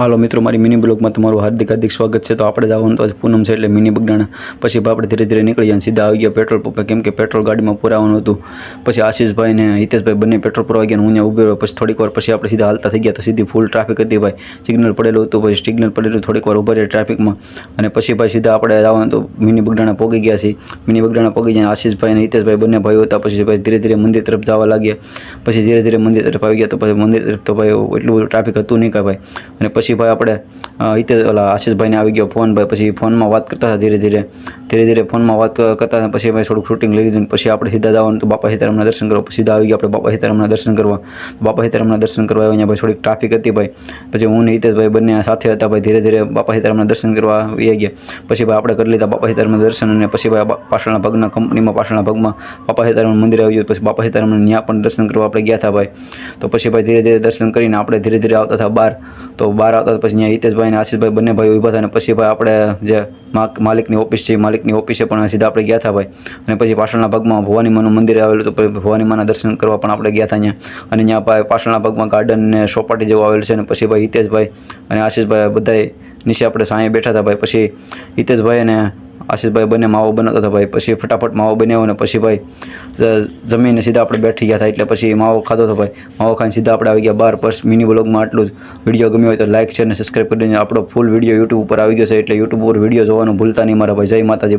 હાલો મિત્રો, મારી મિની બ્લોગમાં તમારું હાર્દિક સ્વાગત છે। તો આપણે જવાનું તો આજે પૂનમ છે એટલે મિની બગડાણા પછી આપણે ધીરે ધીરે નીકળી ગયા સીધા આવી ગયા પેટ્રોલ પંપે, કેમ કે પેટ્રોલ ગાડીમાં પુરાવાનું હતું। પછી આશીષભાઈ ને હિતેશભાઈ બંને પેટ્રોલ પુરાવા ગયા, હું અહીંયા ઊભો રહ્યો। પછી થોડીક વાર પછી આપણે સીધા હાલતા થઈ ગયા તો સીધી ફૂલ ટ્રાફિક હતી ભાઈ, સિગ્નલ પડેલું હતું। પછી સિગ્નલ પડેલું થોડીક વાર ઊભા રહ્યા ટ્રાફિકમાં અને પછી ભાઈ સીધા આપણે જવાનું તો મિની બગડાણા પહોંચી ગયા છીએ। મિની બગડાણા પહોંચી ગયા, આશીષભાઈ અને હિતેશભાઈ બંને ભાઈઓ હતા। પછી ભાઈ ધીરે ધીરે મંદિર તરફ જવા લાગ્યા। પછી ધીરે ધીરે મંદિર તરફ આવી ગયા તો પછી મંદિર તરફ તો ભાઈ એટલું બધું ટ્રાફિક હતું નહીં કાંઈ ભાઈ। અને પછી ભાઈ આપણે હિતેશ ઓલા આશીષભાઈને આવી ગયો ફોન ભાઈ, પછી ફોનમાં વાત કરતા હતા ધીરે ધીરે ફોનમાં વાત કરતા હતા। પછી ભાઈ થોડુંક શૂટિંગ લઈ લીધું, પછી આપણે સીધા જવાનું તો બાપા સીતારામના દર્શન કરવા। સીધા આવી ગયા આપણે બાપા સીતારામના દર્શન કરવા। બાપા સીતારામના દર્શન કરવા આવ્યા, ભાઈ થોડીક ટ્રાફિક હતી ભાઈ। પછી હું ને હિતેશભાઈ બંને સાથે હતા ભાઈ, ધીરે ધીરે બાપા સીતારામના દર્શન કરવા આવી ગયા। પછી ભાઈ આપણે કરી લીધા બાપા સીતારામના દર્શન અને પછી ભાઈ પાછળના ભાગના કંપનીમાં પાછળના ભાગમાં બાપા સીતારામનું મંદિર આવી ગયું। પછી બાપા સીતારામના ત્યાં પણ દર્શન કરવા આપણે ગયા હતા ભાઈ। તો પછી ભાઈ ધીરે ધીરે દર્શન કરીને આપણે ધીરે ધીરે આવતા હતા બહાર। તો બહાર આવતા પછી ત્યાં હિતેશભાઈ અને આશીષભાઈ બંને ભાઈઓ ઊભા હતા અને પછી ભાઈ આપણે જે માલિકની ઓફિસ છે માલિકની ઓફિસે પણ સીધા આપણે ગયા હતા ભાઈ। અને પછી પાછળના ભાગમાં ભવાની માનું મંદિર આવેલું તો ભવાની માના દર્શન કરવા પણ આપણે ગયા હતા ત્યાં। અને ત્યાં ભાઈ પાછળના ભાગમાં ગાર્ડન ને ચોપાટી જેવું આવેલું છે। અને પછી ભાઈ હિતેશભાઈ અને આશીષભાઈ બધાય નીચે આપણે સાંયે બેઠા હતા ભાઈ। પછી હિતેશભાઈ અને આશીષભાઈ બંને માવો બનાવતા હતા ભાઈ। પછી ફટાફટ માવો બનાવ્યો અને પછી ભાઈ જમીને સીધા આપણે બેઠી ગયા હતા, એટલે પછી માવો ખાધો હતો ભાઈ। માવો ખાઈને સીધા આપણે આવી ગયા બહાર। બસ મિની બ્લોગમાં આટલું જ। વિડીયો ગમ્યો હોય તો લાઇક શેર અને સબસ્ક્રાઈબ કરી દેજો। આપણો ફૂલ વિડીયો યુટ્યુબ ઉપર આવી ગયો છે, એટલે યુટ્યુબ ઉપર વિડીયો જોવાનું ભૂલતા નહીં મારા ભાઈ। જય માતાજી।